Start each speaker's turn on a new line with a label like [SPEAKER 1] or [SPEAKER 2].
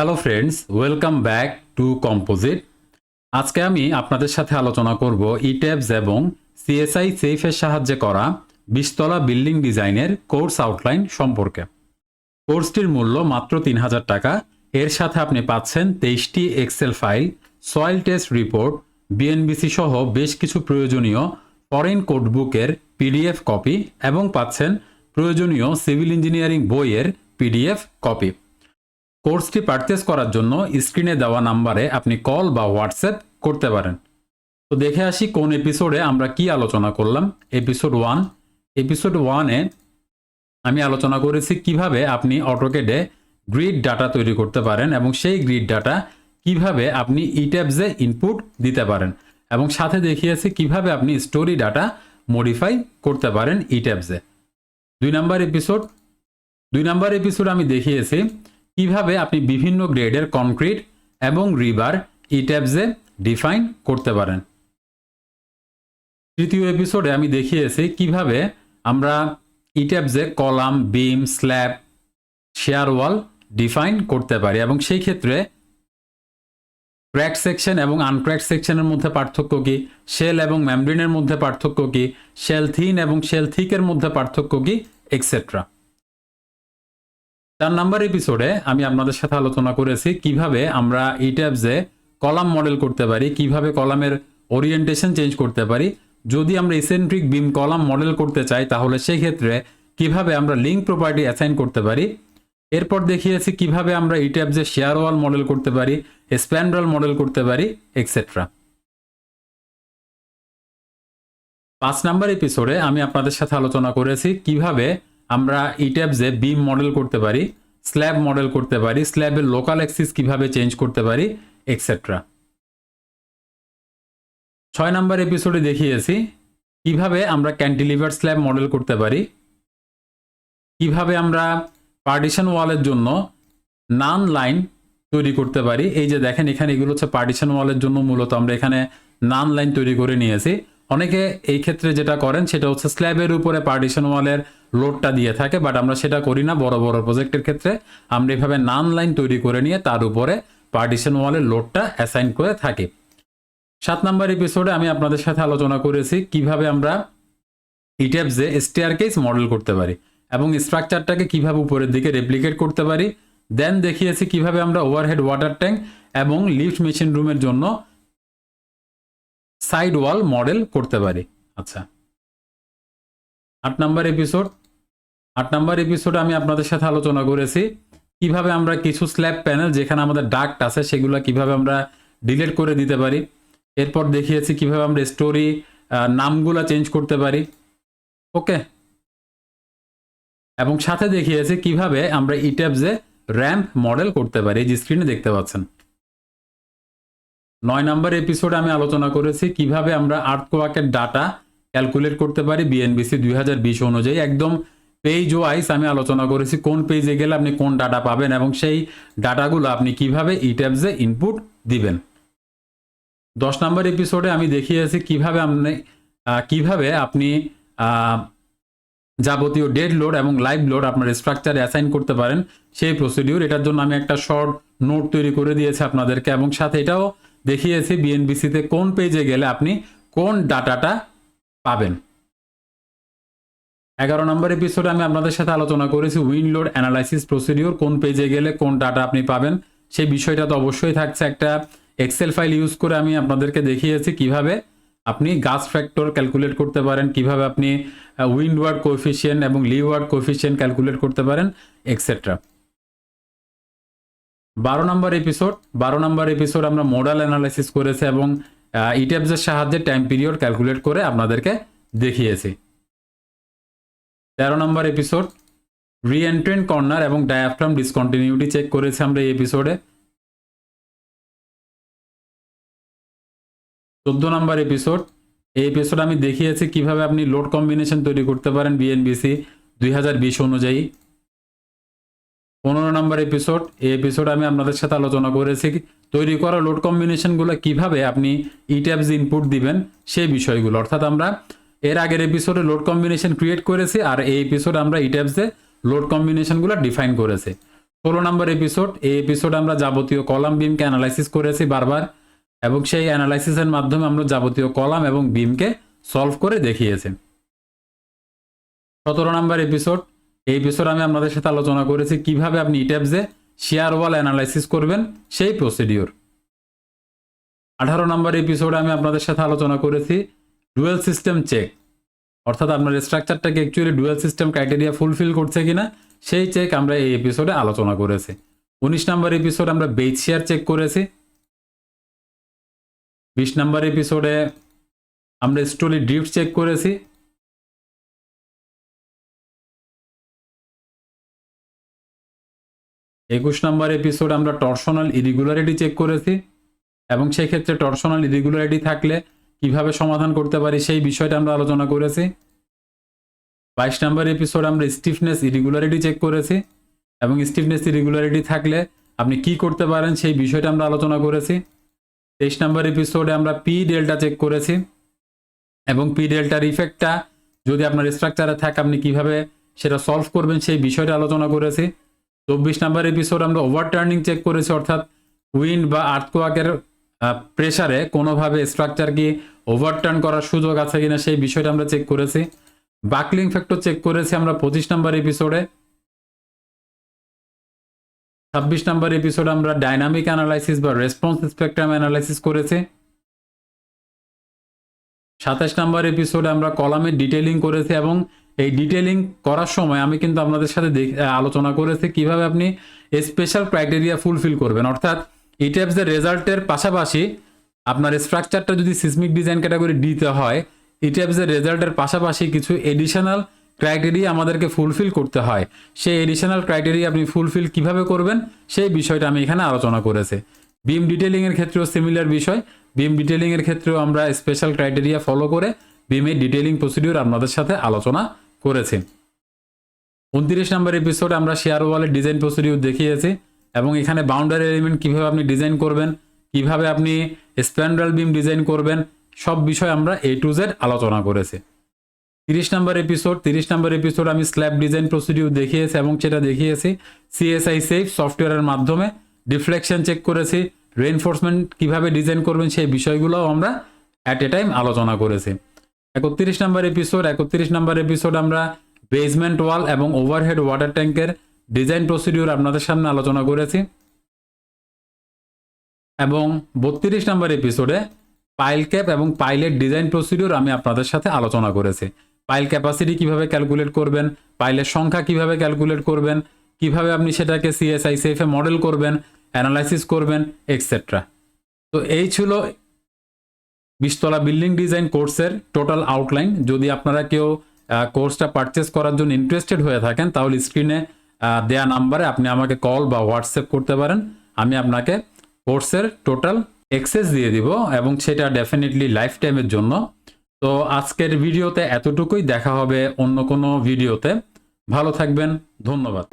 [SPEAKER 1] Hello friends, welcome back to composite. আজকে আমি আপনাদের সাথে আলোচনা করব ইট্যাবস এবং সিএসআই সেফের সাহায্যে করা 20 তলা বিল্ডিং ডিজাইনের কোর্স আউটলাইন সম্পর্কে। কোর্সটির মূল্য মাত্র 3000 টাকা। এর সাথে আপনি পাচ্ছেন 23টি excel file, soil test report, BNBC সহ বেশ কিছু প্রয়োজনীয় ফরেন কোডবুকের পিডিএফ কপি এবং পাচ্ছেন প্রয়োজনীয় সিভিল ইঞ্জিনিয়ারিং বইয়ের পিডিএফ কপি। কোর্সটি পারচেস করার জন্য স্ক্রিনে দেওয়া নাম্বারে আপনি কল বা হোয়াটসঅ্যাপ করতে পারেন। তো দেখে আসি কোন এপিসোডে আমরা কি আলোচনা করলাম। এপিসোড 1-এ আমি আলোচনা করেছি কিভাবে আপনি অটোক্যাডে গ্রিড ডাটা তৈরি করতে পারেন এবং সেই গ্রিড ডাটা কিভাবে আপনি ইট্যাবসে ইনপুট দিতে পারেন, এবং সাথে দেখিয়েছি কিভাবে আপনি স্টোরি ডাটা মডিফাই করতে পারেন ইট্যাবসে। 2 নাম্বার এপিসোড আমি দেখিয়েছি কিভাবে আপনি বিভিন্ন গ্রেডের কনক্রিট এবং রিবার ইট্যাবসে ডিফাইন করতে পারেন। 3য় এপিসোডে আমি দেখিয়েছি কিভাবে আমরা ইট্যাবসে কলাম, বিম, স্ল্যাব, শেয়ার ওয়াল ডিফাইন করতে পারি এবং সেই ক্ষেত্রে ক্র্যাক সেকশন এবং আনক্র্যাক সেকশনের মধ্যে পার্থক্য কি, শেল এবং মেমব্রেনের মধ্যে পার্থক্য কি, শেল থিন এবং শেল থিকের মধ্যে পার্থক্য কি, এক্সেট্রা। 4 নাম্বার এপিসোডে আমি আপনাদের সাথে আলোচনা করেছি কিভাবে আমরা ইট্যাবসে কলাম মডেল করতে পারি, কিভাবে কলামের ওরিয়েন্টেশন চেঞ্জ করতে পারি। যদি আমরা ইসেন্ট্রিক বিম কলাম মডেল করতে চাই তাহলে সেই ক্ষেত্রে কিভাবে আমরা লিঙ্ক প্রপার্টি অ্যাসাইন করতে পারি। এরপর দেখিয়েছি কিভাবে আমরা ইট্যাবসে শেয়ার ওয়াল মডেল করতে পারি, স্প্যান্ড্রল মডেল করতে পারি, এক্সেট্রা। 5 নাম্বার এপিসোডে আমি আপনাদের সাথে আলোচনা করেছি কিভাবে আমরা ইট্যাবসে বিম মডেল করতে পারি, স্ল্যাব মডেল করতে পারি, স্ল্যাবের লোকাল অ্যাক্সিস কিভাবে চেঞ্জ করতে পারি, এক্সেট্রা। 6 নাম্বার এপিসোডে দেখিয়েছি কিভাবে আমরা ক্যান্টিলিভার স্ল্যাব মডেল করতে পারি, কিভাবে আমরা পার্টিশন ওয়ালের জন্য নান লাইন তৈরি করতে পারি। এই যে দেখেন এখানে এগুলো হচ্ছে পার্টিশন ওয়ালের জন্য মূলত আমরা এখানে নান লাইন তৈরি করে নিয়েছি। অনেকে এই ক্ষেত্রে যেটা করেন সেটা হচ্ছে স্ল্যাবের উপরে পার্টিশন ওয়ালের লোডটা দিয়ে থাকে, বাট আমরা সেটা করি না। বড় বড় প্রজেক্টের ক্ষেত্রে আমরা এভাবে নান লাইন তৈরি করে নিয়ে তার উপরে পার্টিশন ওয়ালের লোডটা অ্যাসাইন করে থাকি। 7 নাম্বার এপিসোডে আমি আপনাদের সাথে আলোচনা করেছি কিভাবে আমরা ইট্যাবসে স্টেয়ারকেস মডেল করতে পারি এবং স্ট্রাকচারটাকে কিভাবে উপরের দিকে রেপ্লিকেট করতে পারি। দেন দেখিয়েছি কিভাবে আমরা ওভারহেড ওয়াটার ট্যাঙ্ক এবং লিফট মেশিন রুমের জন্য সাইড ওয়াল মডেল করতে পারি। আচ্ছা, 8 নাম্বার এপিসোডে আমি আপনাদের সাথে আলোচনা করেছি কিভাবে আমরা কিছু স্ল্যাব প্যানেল যেখানে আমাদের ডাক্ট আছে সেগুলো কিভাবে আমরা ডিলিট করে দিতে পারি। এরপর দেখিয়েছি কিভাবে আমরা স্টোরি নামগুলা চেঞ্জ করতে পারি, ওকে, এবং সাথে দেখিয়েছি কিভাবে আমরা ইট্যাবসে র্যাম্প মডেল করতে পারি, এই যে স্ক্রিনে দেখতে পাচ্ছেন। 9 নাম্বার এপিসোডে আমি আলোচনা করেছি কিভাবে আমরা আর্থকোয়াকের ডাটা ক্যালকুলেট করতে পারি বিএনবিসি 2020 অনুযায়ী। একদম পেজ ওয়াইজ আমি আলোচনা করেছি কোন পেজে গেলে আপনি কোন ডাটা পাবেন এবং সেই ডাটাগুলো আপনি কিভাবে ইট্যাবসে ইনপুট দিবেন। 10 নাম্বার এপিসোডে আমি দেখিয়েছি কিভাবে আপনি যাবতীয় ডেড লোড এবং লাইভ লোড আপনার স্ট্রাকচারে অ্যাসাইন করতে পারেন সেই প্রসিডিউর। এটার জন্য আমি একটা শর্ট নোট তৈরি করে দিয়েছি আপনাদেরকে, এবং সাথে এটাও দেখিয়েছি বিএনবিসিতে কোন পেজে গেলে আপনি কোন ডাটাটা পাবেন। 11 নম্বর এপিসোডে আমি আপনাদের সাথে আলোচনা করেছি উইন্ড লোড অ্যানালাইসিস প্রসিডিউর, কোন পেজে গেলে কোন ডাটা আপনি পাবেন সেই বিষয়টা তো অবশ্যই থাকছে। একটা এক্সেল ফাইল ইউজ করে আমি আপনাদেরকে দেখিয়েছি কিভাবে আপনি গাস ফ্যাক্টর ক্যালকুলেট করতে পারেন, কিভাবে আপনি উইন্ড ওয়ার্ড কোএফিসিয়েন্ট এবং লিওয়ার্ড কোএফিসিয়েন্ট ক্যালকুলেট করতে পারেন, এক্সেট্রা। 12 নম্বর এপিসোড আমরা মোডাল অ্যানালাইসিস করেছি এবং ইট্যাবসের সাহায্যে টাইম পিরিয়ড ক্যালকুলেট করে আপনাদেরকে দেখিয়েছি। 13 নম্বর এপিসোড রি এন্ট্রেন্ট কর্নার এবং ডায়াফ্রাম ডিসকন্টিনিউটি চেক করেছি আমরা এই এপিসোডে। 14 নম্বর এই এপিসোড আমি দেখিয়েছি কিভাবে আপনি লোড কম্বিনেশন তৈরি করতে পারেন বিএনবিসি 2020 অনুযায়ী। 15 নম্বর এই এপিসোড আমি আপনাদের সাথে আলোচনা করেছি তৈরি করা লোড কম্বিনেশনগুলো কিভাবে আপনি ইট্যাবস ইনপুট দিবেন সেই বিষয়গুলো। অর্থাৎ আমরা এর আগের এপিসোডে লোড কম্বিনেশন ক্রিয়েট করেছি আর এই এপিসোডে আমরা ইট্যাবসে লোড কম্বিনেশনগুলো ডিফাইন করেছি। 16 নম্বর এপিসোড, এই এপিসোড আমরা যাবতীয় কলাম বিমকে অ্যানালাইসিস করেছি বারবার, এবং সেই অ্যানালাইসিসের মাধ্যমে আমরা যাবতীয় কলাম এবং বিমকে সলভ করে দেখিয়েছি। 17 নম্বর এপিসোড, এই এপিসোড আমি আপনাদের সাথে আলোচনা করেছি কিভাবে আপনি ইট্যাবসে শেয়ার ওয়াল অ্যানালাইসিস করবেন সেই প্রসিডিওর। 18 নম্বর এপিসোডে আমি আপনাদের সাথে আলোচনা করেছি ডুয়েল সিস্টেম চেক, অর্থাৎ আপনার স্ট্রাকচারটাকে actually dual system criteria fulfil করছে কিনা সেই চেক আমরা এই এপিসোডে আলোচনা করেছি। 19 নম্বর এপিসোড আমরা বেজ শেয়ার চেক করেছি। 20 নম্বর এপিসোডে আমরা স্টোলি ড্রিফট চেক করেছি। 21 নম্বর এপিসোড আমরা টর্শনাল ইরেগুলারিটি চেক করেছি, এবং সেই ক্ষেত্রে টর্শনাল ইরেগুলারিটি থাকলে কিভাবে সমাধান করতে পারি সেই বিষয়টা আমরা আলোচনা করেছি। 22 নম্বর এপিসোড আমরা স্টিফনেস ইরেগুলারিটি চেক করেছি, এবং স্টিফনেস ইরেগুলারিটি থাকলে আপনি কি করতে পারেন সেই বিষয়টা আমরা আলোচনা করেছি। 23 নম্বর এপিসোডে আমরা পি ডেল্টা চেক করেছি, এবং পি ডেল্টার ইফেক্টটা যদি আপনার স্ট্রাকচারে থাকে আপনি কিভাবে সেটা সলভ করবেন সেই বিষয়টা আলোচনা করেছি। 24 নম্বর এপিসোড আমরা ওভারটার্নিং চেক করেছি, অর্থাৎ উইন্ড বা আর্থকোয়াকের প্রেসারে কোনোভাবে স্ট্রাকচার কি ওভারটার্ন করার সুযোগ আছে কিনা সেই বিষয়টা আমরা চেক করেছি। বাকলিং ফ্যাক্টর চেক করেছি আমরা 25 নম্বর এপিসোডে। 26 নম্বর এপিসোডে আমরা ডাইনামিক অ্যানালাইসিস বা রেসপন্স স্পেকট্রাম অ্যানালাইসিস করেছি। 27 নম্বর এপিসোডে আমরা কলামের ডিটেইলিং করেছি, এবং এই ডিটেইলিং করার সময় আমি কিন্তু আপনাদের সাথে আলোচনা করেছি কিভাবে আপনি স্পেশাল ক্রাইটেরিয়া ফুলফিল করবেন, অর্থাৎ ইট্যাবসের রেজাল্টের পাশাপাশি আপনার স্ট্রাকচারটা যদি সিসমিক ডিজাইন ক্যাটাগরি দিতে হয়, ইট্যাবসের রেজাল্টের পাশাপাশি কিছু এডিশনাল ক্রাইটেরিয়া আমাদেরকে ফুলফিল করতে হয়। সেই এডিশনাল ক্রাইটেরিয়া আপনি ফুলফিল কিভাবে করবেন সেই বিষয়টা আমি এখানে আলোচনা করেছি। বিম ডিটেইলিংয়ের ক্ষেত্রেও সিমিলার বিষয়, বিম ডিটেইলিংয়ের ক্ষেত্রেও আমরা স্পেশাল ক্রাইটেরিয়া ফলো করে বিমের ডিটেইলিং প্রসিডিউর আপনাদের সাথে আলোচনা করেছি। 29 নম্বর এপিসোডে আমরা শেয়ার ওয়ালের ডিজাইন প্রসিডিউর দেখিয়েছি, এবং এখানে বাউন্ডারি এলিমেন্ট কিভাবে আপনি ডিজাইন করবেন, কিভাবে আপনি স্প্যান্ড্রাল বিম ডিজাইন করবেন, সব বিষয় আমরা A to Z আলোচনা করেছি। 30 নম্বর এপিসোড আমি স্ল্যাব ডিজাইন প্রসিডিউর দেখিয়েছি, এবং সেটা দেখিয়েছি CSI সেফ সফটওয়্যারের মাধ্যমে ডিফ্লেকশন চেক করেছি, রেইনফোর্সমেন্ট কিভাবে ডিজাইন করবেন সেই বিষয়গুলোও আমরা অ্যাট এ টাইম আলোচনা করেছি। 31 নম্বর এপিসোড আমরা বেসমেন্ট ওয়াল এবং ওভারহেড ওয়াটার ট্যাঙ্কের ডিজাইন প্রসিডিউর আপনাদের সামনে আলোচনা করেছি, এবং 32 নম্বর এপিসোডে পাইল ক্যাপ এবং পাইলের ডিজাইন প্রসিডিউর আমি আপনাদের সাথে আলোচনা করেছি। পাইল ক্যাপাসিটি কিভাবে ক্যালকুলেট করবেন, পাইলের সংখ্যা কিভাবে ক্যালকুলেট করবেন, কিভাবে আপনি সেটাকে CSI সেফে মডেল করবেন, অ্যানালাইসিস করবেন, এক্সেট্রা। তো এই ছিল 20 তলা বিল্ডিং ডিজাইন কোর্সের টোটাল আউটলাইন। যদি আপনারা কেউ কোর্সটা পারচেস করার জন্য ইন্টারেস্টেড হয়ে থাকেন তাহলে স্ক্রিনে দেয়া নাম্বারে আপনি আমাকে কল বা হোয়াটসঅ্যাপ করতে পারেন, আমি আপনাকে কোর্সের টোটাল অ্যাক্সেস দিয়ে দিব, এবং সেটা ডেফিনেটলি লাইফ টাইমের জন্য। তো আজকের ভিডিওতে এতটুকুই, দেখা হবে অন্য কোনো ভিডিওতে। ভালো থাকবেন, ধন্যবাদ।